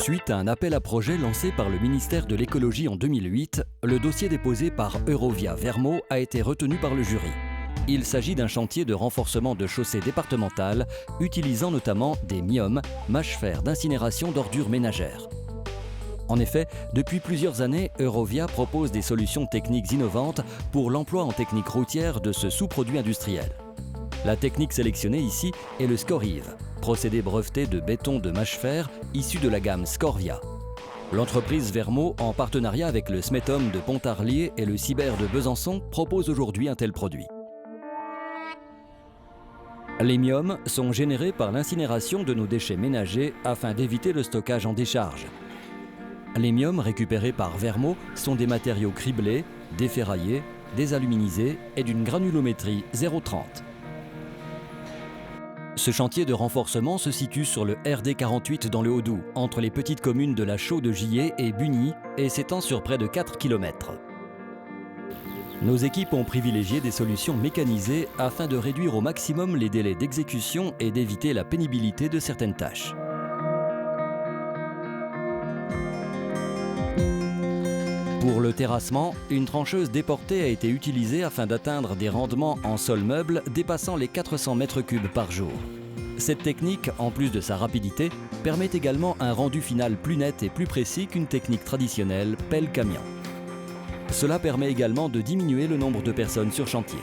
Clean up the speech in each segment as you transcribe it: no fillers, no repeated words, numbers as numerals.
Suite à un appel à projet lancé par le ministère de l'Écologie en 2008, le dossier déposé par Eurovia Vermo a été retenu par le jury. Il s'agit d'un chantier de renforcement de chaussées départementales, utilisant notamment des MIOM, mâches-fer d'incinération d'ordures ménagères. En effet, depuis plusieurs années, Eurovia propose des solutions techniques innovantes pour l'emploi en technique routière de ce sous-produit industriel. La technique sélectionnée ici est le Scorive, procédé breveté de béton de mâche-fer issu de la gamme Scorvia. L'entreprise Vermo, en partenariat avec le Smetom de Pontarlier et le Cyber de Besançon, propose aujourd'hui un tel produit. Les MIOM sont générés par l'incinération de nos déchets ménagers afin d'éviter le stockage en décharge. Les MIOM récupérés par Vermo sont des matériaux criblés, déferraillés, désaluminisés et d'une granulométrie 0,30. Ce chantier de renforcement se situe sur le RD 48 dans le Haut-Doubs, entre les petites communes de la Chaux-de-Gillé et Bugny, et s'étend sur près de 4 km. Nos équipes ont privilégié des solutions mécanisées afin de réduire au maximum les délais d'exécution et d'éviter la pénibilité de certaines tâches. Pour le terrassement, une trancheuse déportée a été utilisée afin d'atteindre des rendements en sol meuble dépassant les 400 m3 par jour. Cette technique, en plus de sa rapidité, permet également un rendu final plus net et plus précis qu'une technique traditionnelle pelle-camion. Cela permet également de diminuer le nombre de personnes sur chantier.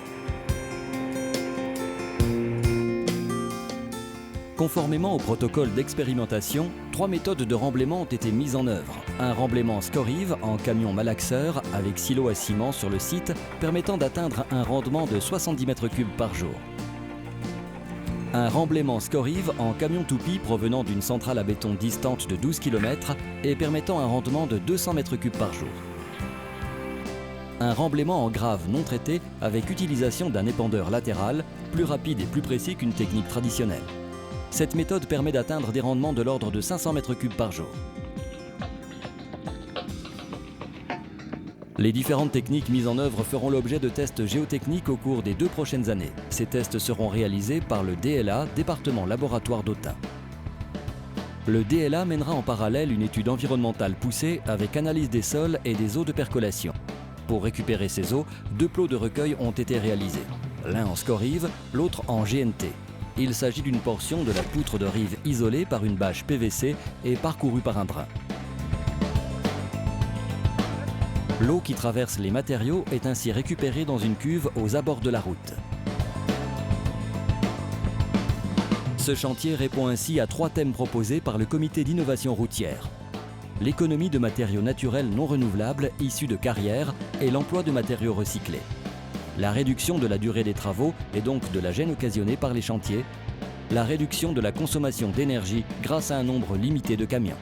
Conformément au protocole d'expérimentation, 3 méthodes de remblaiement ont été mises en œuvre. Un remblaiement Scorive en camion malaxeur avec silo à ciment sur le site permettant d'atteindre un rendement de 70 m3 par jour. Un remblaiement Scorive en camion toupie provenant d'une centrale à béton distante de 12 km et permettant un rendement de 200 m3 par jour. Un remblaiement en grave non traité avec utilisation d'un épandeur latéral, plus rapide et plus précis qu'une technique traditionnelle. Cette méthode permet d'atteindre des rendements de l'ordre de 500 m3 par jour. Les différentes techniques mises en œuvre feront l'objet de tests géotechniques au cours des 2 prochaines années. Ces tests seront réalisés par le DLA, département laboratoire d'Autun. Le DLA mènera en parallèle une étude environnementale poussée avec analyse des sols et des eaux de percolation. Pour récupérer ces eaux, 2 plots de recueil ont été réalisés, l'un en Scorive, l'autre en GNT. Il s'agit d'une portion de la poutre de rive isolée par une bâche PVC et parcourue par un brin. L'eau qui traverse les matériaux est ainsi récupérée dans une cuve aux abords de la route. Ce chantier répond ainsi à 3 thèmes proposés par le comité d'innovation routière. L'économie de matériaux naturels non renouvelables issus de carrières et l'emploi de matériaux recyclés. La réduction de la durée des travaux et donc de la gêne occasionnée par les chantiers. La réduction de la consommation d'énergie grâce à un nombre limité de camions.